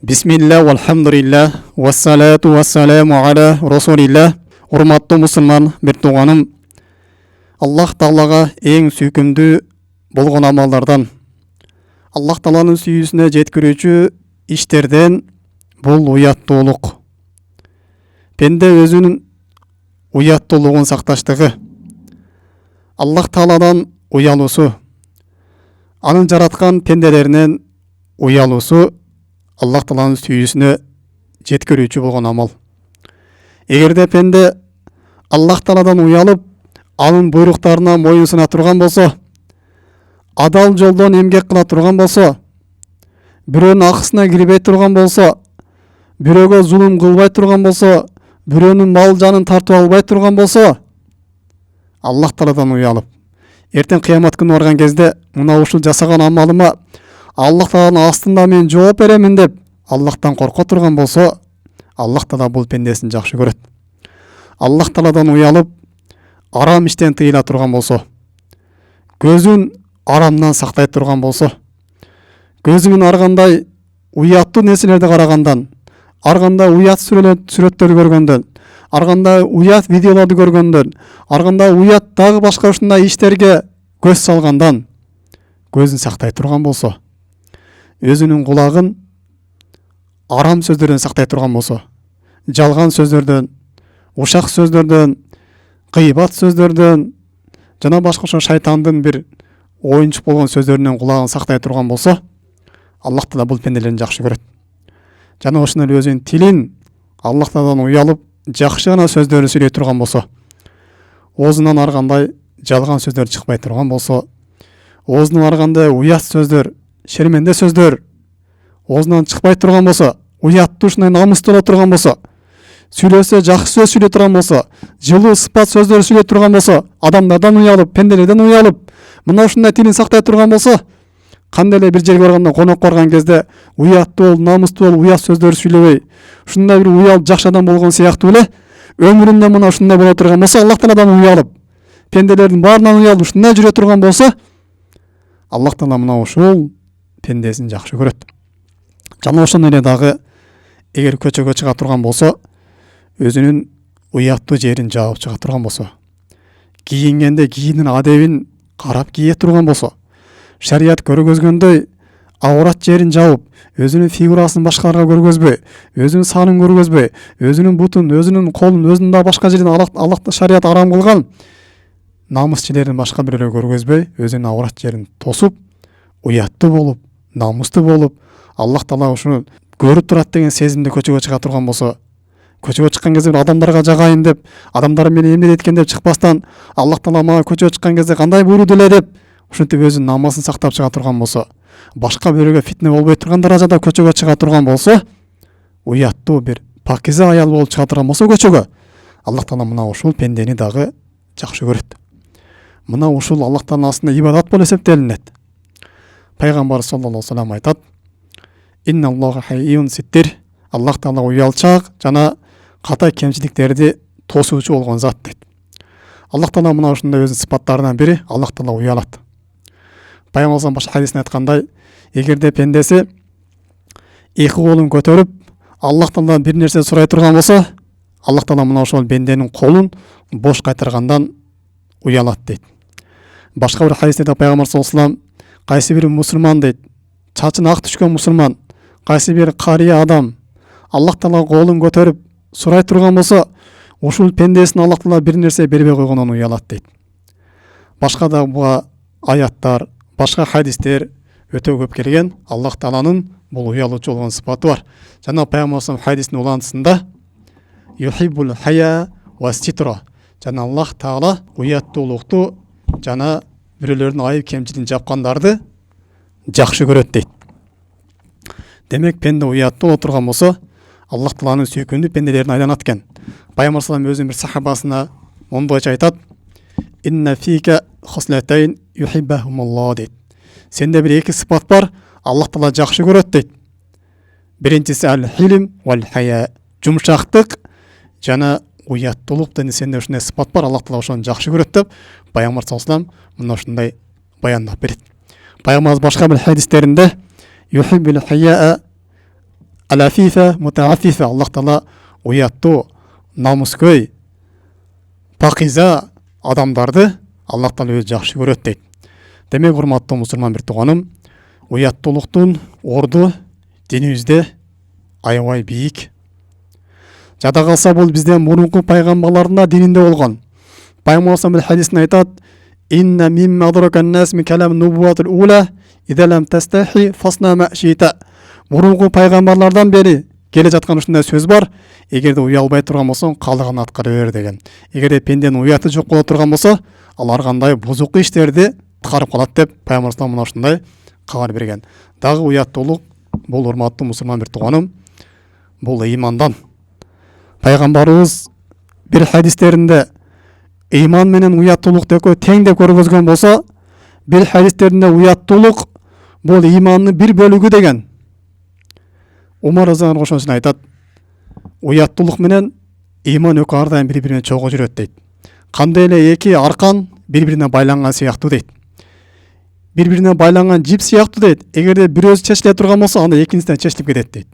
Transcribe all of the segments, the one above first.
Бисмилля, вальхамдулилля, вассалату вассаламу аля расулилля. Урматтуу мусулман бир тууганым, Аллах Таалага эң сүйкүмдүү болгон амалдардан, Аллах Тааланын сүйүүсүнө жеткирүүчү иштерден бул уяттуулук. Пенде өзүнүн уяттуулугун сакташтыгы, Аллах Тааладан уялуусу, анын жараткан пенделеринен уялуусу Аллах Тааланын сүйүүсүнө жеткирүүчү болгон амал. Эгерде пенде Аллах Тааладан уялып, анын буйруктарына моюн суна турган болсо, адал жолдон эмгек кыла турган болсо, бирөөнүн акысына кирбей турган болсо, бирөөгө зулум кылбай турган болсо, бирөөнүн мал жанын тартып албай турган болсо, Аллах Тааладан уялып, эртең кыямат күнү барган кезде мына ушул жасаган амалыма Аллах Тааланын астында мен жооп беремин деп Аллахтан корко турган болсо, Аллах Таала бул пендесин жакшы көрөт. Аллах Тааладан уялып, арам иштен тыйыла турган болсо, көзүн арамдан сактай турган болсо, көзүнүн аргандай уяттуу нерселерди карагандан, арганда уят сүрөттөрдү көргөндөн, арганда уят видеолорду көргөндөн, арганда уят дагы башка ушундай иштерге көз салгандан көзүн сактай турган болсо, өзүнүн кулагын арам сөздөрдөн сактай турган болсо, жалган сөздөрдөн, ушак сөздөрдөн, кыйбат сөздөрдөн жана башка ошо шайтандын бир оюнчук болгон сөздөрүнөн кулагын сактай турган болсо, Аллах Таала бул пенделерин жакшы көрөт. Жана ошондой эле өзүнүн тилин Аллах Тааладан уялып, жакшы гана сөздөрдү сүйлөй турган болсо, оозунан аргандай жалган сөздөр чыкпай турган болсо, оозунан аргандай уят сөздөр, шерменде сөздөр оозунан чыкпай турган болсо, уяттуу ушундай намыстуу боло турган болсо, сүйлөсө жакшы сөз сүйлөй турган болсо, жылуу сыпат сөздөр сүйлөй турган болсо, адамдардан уялып, пенделерден уялып, мына ушундай тилин сактай турган болсо, кандай эле бир жерге барганда, конок барган кезде уяттуу болуп, намыстуу болуп, уят сөздөр сүйлөбөй, ушундай бир уялып жакшы адам болгон сыяктуу эле өмүрүндө мына ушундай боло турган болсо, Аллах Тааладан уялып, пенделердин баарынан уялып ушундай жүрө турган болсо, Аллах Таала мына ушул пендесин жакшы көрөт. Жана ошондой эле дагы эгер көчөгө чыга турган болсо, өзүнүн уяттуу жерин жаап чыга турган болсо, кийингенде кийимдин адебин карап кие турган болсо, шарият көргөзгөндөй аурат жерин жаап, өзүнүн фигурасын башкаларга көргөзбөй, өзүнүн санын көргөзбөй, өзүнүн бутун, өзүнүн колун, өзүнүн да башка жерин Аллах шарият арам кылган намыс жерлерин башка бирөөлөр көргөзбөй, өзүнүн аурат жерин тосуп, уяттуу болуп, намыстуу болуп, Аллах Таала ушуну көрүп турат деген сезимде көчөгө чыга турган болсо, көчөгө чыккан кезде адамдарга жагайын деп, адамдар мени эмне дейт экен деп чыкпастан, Аллах Таала мага көчөгө чыккан кезде кандай буйруду эле деп, ушинтип өзүнүн намысын сактап чыга турган болсо, башка бирөөгө фитне болбой турган даражада көчөгө чыга турган болсо, уяттуу бир пакиза аял болуп чыга турган болсо көчөгө, Аллах Таала мына ушул пендени дагы жакшы көрөт. Мына ушул Аллах Тааланын астында ибадат болуп эсептелинет. Пайгамбар саллаллаху алейхи ва саллям айтат: "Инна Аллаха хайюн ситтир", Аллах Таала уялчак жана ката кемчиликтерди тосуучу болгон зат дейт. Аллах Таала мына ушундай өзүнүн сыпаттарынан бири, Аллах Таала уялат. Пайгамбар башка хадисинде айткандай, эгерде пендеси эки колун көтөрүп, Аллах Тааладан бир нерсе сурай турган болсо, Аллах Таала мына ошол пенденин колун бош кайтаргандан уялат дейт. Башка бир хадисте Пайгамбар саллаллаху алейхи ва саллям, кайсы бир мусулман дейт, чачын ак түшкөн мусулман, кайсы бир карыя адам Аллах Таала колун көтөрүп сурай турган болсо, ушул пендесин Аллах Таала бир нерсе бербей койгондон уялат дейт. Башка да буга аяттар, башка хадистер өтө көп келген. Аллах Тааланын бул уялуучу болгон сыпаты бар. Жана Пайгамбар хадисинин улантысында юхиббул хая ва ситра, жана Аллах Таала уяттуулукту жана бирөөлөрдүн айып кемчилигин жапкандарды жакшы көрөт дейт. Демек пенде уяттуу боло турган болсо, Аллах Тааланын сүйкүмдүү пенделерин айланат экен. Пайгамбар саллаллаху алейхи өзүнүн бир сахабасына мондойча айтат: "Инна фика хаслатайн юхиббахумуллах" дейт. Сенде бир эки сыпат бар, Аллах Таала жакшы көрөт дейт. Биринчиси ал-хилм вал хая, жумшактык жана уяттуулук деген сенде ушундай сыпат бар, Аллах Таала ошону жакшы көрөт деп Пайгамбар саллаллаху алейхи ва саллям мына ушундай баяндап берет. Пайгамбар башка бир хадистеринде юхиббул хая Алафифа мутаафифа, Аллах Таала уяттуу, намыскөй, пакиза адамдарды Аллах Таала өзү жакшы көрөт дейт. Демек, урматтуу мусулман бир тууганым, уяттуулуктун орду динибизде аябай бийик. Жада калса бул бизден мурунку пайгамбарлардын дининде болгон. Пайгамбар бир хадисин айтат: "Инна мимма адракан нас мин калам нубуватул ула, ида лам тастахи фасна ма шита." Мурунку пайгамбарлардан бери келе жаткан ушундай сөз бар: эгерде уялбай турган болсоң, каалаган аткара бер деген. Эгерде пенденин уяты жок боло турган болсо, ал ар кандай бузук иштерди аткарып калат деп пайгамбар мына ушундай кабар берген. Дагы уяттуулук бул, урматтуу мусулман бир тууганым, бул ыймандан. Пайгамбарыбыз бир хадистеринде ыйман менен уяттуулукту экөө тең деп көргөзгөн болсо, бир хадистеринде уяттуулук бул ыймандын бир бөлүгү деген. Умар разияллаху анху ошону айтат: уяттуулук менен ыйман экөө ар дайым бири-бирине чогуу жүрөт дейт. Кандай эле эки аркан бири-бирине байланган сыяктуу дейт. Бири-бирине байланган жип сыяктуу дейт. Эгерде бирөөсү чечиле турган болсо, анда экинчисинен чечилип кетет дейт.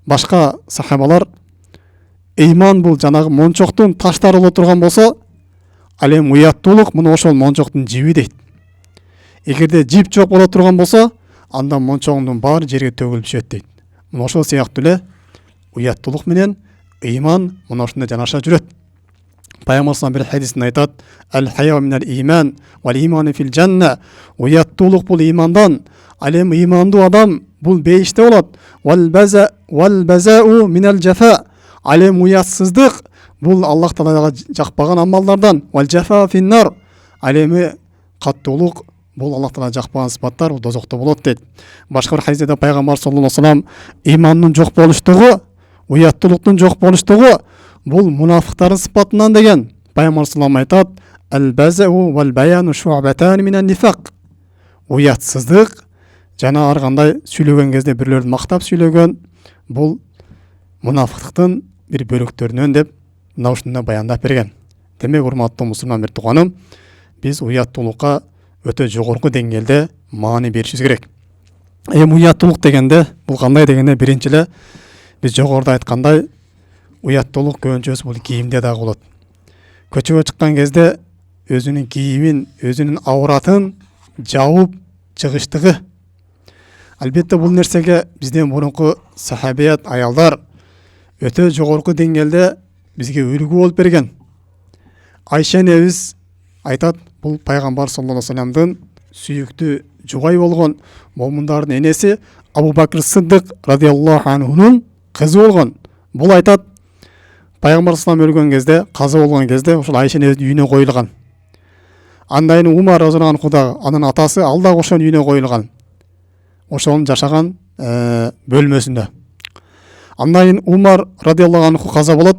Башка сахабалар ыйман бул жанагы мончоктун таштары боло турган болсо, ал эми уяттуулук мына ошол мончоктун жиби дейт. Эгерде жип жок боло турган болсо, анда мончогуңдун баары жерге төгүлүп түшөт дейт. Мына ошол сыяктуу эле уяттуулук менен ыйман мына ушундай жанаша жүрөт. Пайгамбар бир хадисин айтат: "Ал-хая минал иман, вал иману фил жанна." Уяттуулук бул ыймандан, ал эми ыймандуу адам бул бейиште болот. Вал базау минал жафа. Ал эми уятсыздык бул Аллах Таалага жакпаган амалдардан. Вал жафа финнар. Ал эми каттуулук бул Аллах Таалага жакпаган сыпаттар, бул дозокто болот дейт. Башка бир хадисте пайгамбар саллаллаху алейхи ва саллям ыймандын жок болуштугу, уяттуулуктун жок болуштугу бул мунафыктардын сыпатынан деген. Пайгамбар саллаллаху алейхи ва саллям айтат: "Ал-базау вал баяну шу'батан минан нифак." Уятсыздык жана ар кандай сүйлөгөн кезде бирлөрдү мактап сүйлөгөн бул мунафыктыктын бир бөлүктөрүнөн деп мына ушундай баяндап берген. Демек, урматтуу мусулман бир тууганым, биз уяттуулукка өтө жогорку деңгээлде маани беришибиз керек. Эми уяттуулук дегенде бул кандай дегенде, биринчи эле биз жогоруда айткандай, уяттуулук көбүнчөсү бул кийимде дагы болот. Көчөгө чыккан кезде өзүнүн кийимин, өзүнүн ауратын жабып чыгыштыгы. Албетте бул нерсеге бизден мурунку сахабият аялдар өтө жогорку деңгээлде бизге үлгү болуп берген. Айша энебиз айтат, бул пайгамбар саллаллаху алейхи ва саллямдын сүйүктүү жубай болгон момундардын энеси Абу Бакр Сыддык радиаллаху анхунун кызы болгон. Бул айтат, пайгамбар саллаллаху өлгөн кезде, каза болгон кезде ошол Айша энебиздин үйүнө коюлган. Андан кийин Умар разияллаху анху да, анын атасы, ал да ошонун үйүнө коюлган. Ошонун жашаган бөлмөсүндө. Андан кийин Умар радиаллаху анху каза болот.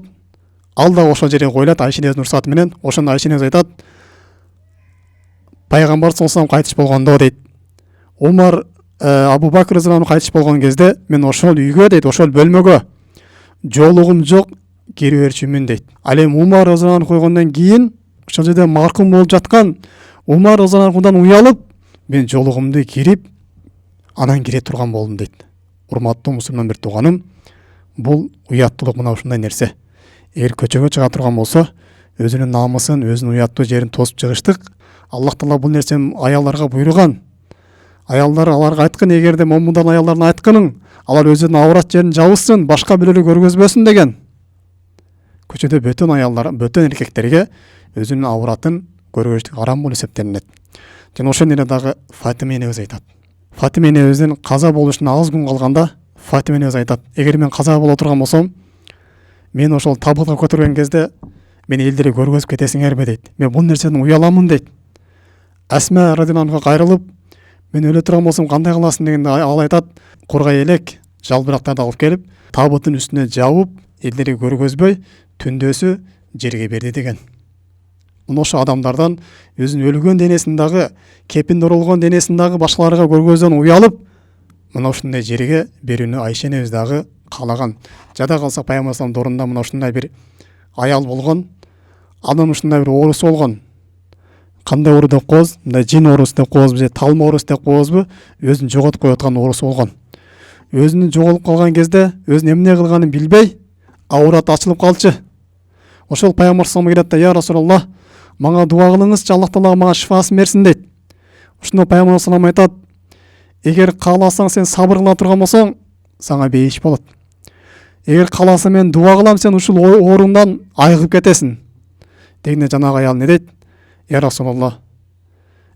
Ал да ошол жерге коюлат Айша энебиздин уруксаты менен. Ошондо Айша энебиз айтат: пайгамбар саллаллаху алейхи ва саллям кайтыш болгондо дейт, Умар Абу Бакр разияллаху анху кайтыш болгон кезде мен ошол үйгө дейт, ошол бөлмөгө жоолугум жок кире берчүмүн дейт. Ал эми Умар разияллаху анху койгондон кийин ошол жерде маркум болуп жаткан Умар разияллаху анхудан уялып, мен жоолугумду кирип анан кире турган болдум дейт. Урматтуу мусулман бир тууганым, бул уяттуулук мына ушундай нерсе. Эгер көчөгө чыга турган болсо, өзүнүн намысын, өзүнүн уяттуу жерин тосуп чыгыштык. Аллах Таала бул нерсени аялдарга буйруган. Аялдар аларга айткан, эгерде момундан аялдарына айтканың, алар өзүнүн аурат жерин жабышсын, башка бирөөлөр көргөзбөсүн деген. Көчөдө бөтөн аялдар, бөтөн эркектерге өзүнүн ауратын көргөзүштүк арам болуп эсептелинет. Жана ошол эле дагы Фатима энебиз айтат. Фатима энебиздин каза болушуна аз күн калганда Фатима энебиз айтат: эгер мен каза боло турган болсом, мен ошол табытка көтөргөн кезде мени элдерге көргөзүп кетесиңерби дейт. Мен бул нерседен уяламын дейт. Асма радиаллаху анха кайрылып, мен өлө турган болсом кандай кыласың дегенде ал айтат: кургай элек жалбырактарды алып келип, табыттын үстүнө жабып, элдерге көргөзбөй, түндөсү жерге берди деген. Мына ошо адамдардан өзүнүн өлгөн денесин дагы, кепинде оролгон денесин дагы башкаларга көргөздөн уялып, мына ушундай жерге берүүнү Айша энебиз дагы каалаган. Жада калса пайгамбар саллаллаху алейхи ва саллямдын мына ушундай бир аял болгон, анын ушундай бир оорусу болгон. Кандай оору деп коебуз? Мындай жин оорусу деп коебузбу же талма оорусу деп коебузбу? Өзүн жоготуп коюп аткан оорусу болгон. өзүнүн жоголуп калган кезде өзүнүн эмне кылганын билбей аурат ачылып калчу. Ошол пайгамбар саллаллаху алейхи ва саллям я Расулаллах, мага дуа кылыңызчы, Аллах Таала мага шифасын берсин дейт. Ошондо пайгамбар саллаллаху алейхи ва саллям айтат: эгер кааласаң, сен сабыр кыла турган болсоң, сага бейиш болот. Эгер кааласаң, мен дуа кылам, сен ушул оорундан айыгып кетесиң. Дегенде жанагы аял не дейт? Я Расулаллах,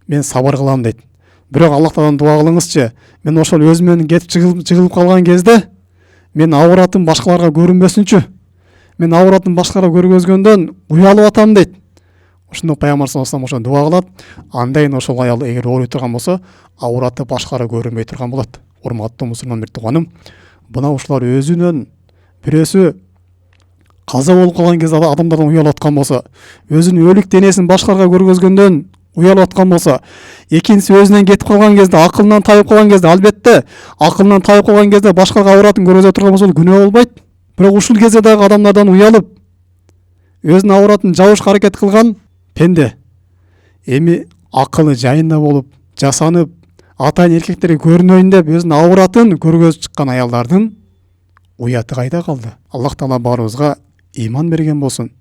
мен сабыр кылам дейт. Бирок Аллах Тааладан дуа кылыңызчы, мен ошол өзүмөн кетип жыгылып калган кезде мен ауратым башкаларга көрүнбөсүнчү. Мен ауратым башкаларга көргөзгөндөн уялып атам дейт. Ошондо пайгамбар саллаллаху алейхи ва саллям дуа кылат. Андайын ошол аял эгер ооруй турган болсо, аураты башкаларга көрүнбөй турган болот. Урматтуу мусулман бир тууганым, мына ушулар өзүнөн бирөөсү каза болуп калган кезде адамдардан уялып аткан болсо, өзүнүн өлүк денесин башкаларга көргөзгөндөн уялып аткан болсо, экинчиси өзүнөн кетип калган кезде, акылынан тайып калган кезде, албетте акылынан тайып калган кезде башкаларга ауратын көргөзө турган болсо күнөө болбойт. Бирок ушул кезде дагы адамдардан уялып, өзүнүн ауратын жабышка аракет кылган пенде эми акылы жайында болуп, жасанып, атайын эркектерге көрүнөйүн деп өзүнүн ауратын көргөзүп чыккан аялдардын уяты кайда калды? Аллах Таала баарыбызга иман берген болсун,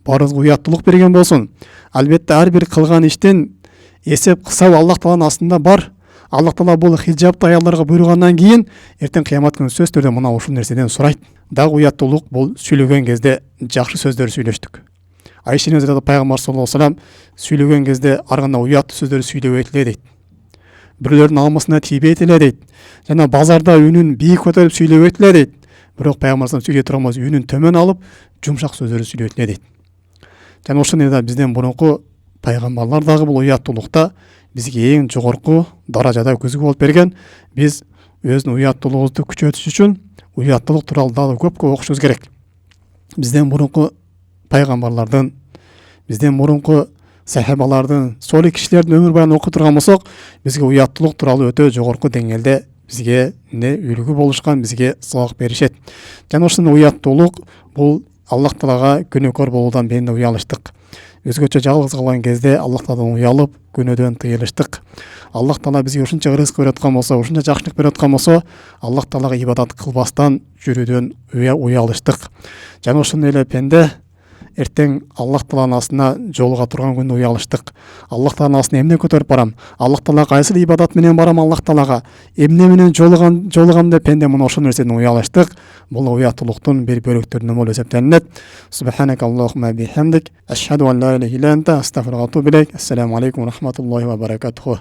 баарыбызга уяттуулук берген болсун. Албетте ар бир кылган иштин эсеп кысабы Аллах Тааланын астында бар. Аллах Таала бул хиджабты аялдарга буйругандан кийин эртең кыямат күнү сөзсүз түрдө мына ушул нерседен сурайт. Дагы уяттуулук бул сүйлөгөн кезде жакшы сөздөр сүйлөштүк. Айша энебиз пайгамбар саллаллаху алейхи ва саллям сүйлөгөн кезде ар кандай уяттуу сөздөр сүйлөбөйт эле дейт. Бирөөлөрдүн алмасына тийбейт эле дейт. Жана базарда үнүн бийик көтөрүп сүйлөбөйт эле дейт. Бирок пайгамбар сүйлөй турган болсо үнүн төмөн алып, жумшак сөздөрдү сүйлөйт эле дейт. Жана ошондой да бизден мурунку пайгамбарлар дагы бул уяттуулукта бизге эң жогорку даражада көзгө болуп берген. Биз өзүнүн уяттуулугубузду күчөтүш үчүн уяттуулук тууралуу дагы көп окушубуз керек. Бизден мурунку пайгамбарлардын, бизден мурунку сахабалардын, солих кишилердин өмүр баянын окуп турган болсок, бизге уяттуулук тууралуу өтө жогорку деңгээлде бизге үлгү болушкан, бизге сабак беришет. Жана ошондой уяттуулук бул Аллах Таалага күнөөкөр болуудан бенде уялыштык. Өзгөчө жалгыз калган кезде Аллах Тааладан уялып, күнөөдөн тыйылыштык. Аллах Таала бизге ушунча рызык берип аткан болсо, ушунча жакшылык берип аткан болсо, Аллах Таалага ибадат кылбастан жүрүүдөн уялыштык. Жана ошондой эле пенде эртең Аллах Тааланын астына жолуга турган күндө уялыштык. Аллах Тааланын астына эмне көтөрүп барам? Аллах Таалага кайсыл ибадат менен барам? Аллах Таалага эмне менен жолугам деп пенде мына ошол нерседен уялыштык. Бул уяттуулуктун бир бөлүктөрүнөн болуп эсептелинет. Субханак Аллахумма бихамдик, ашхаду ан ла илаха илля анта, астагфирука ва атубу илейк. Ассаламу алейкум ва рахматуллахи ва баракатуху.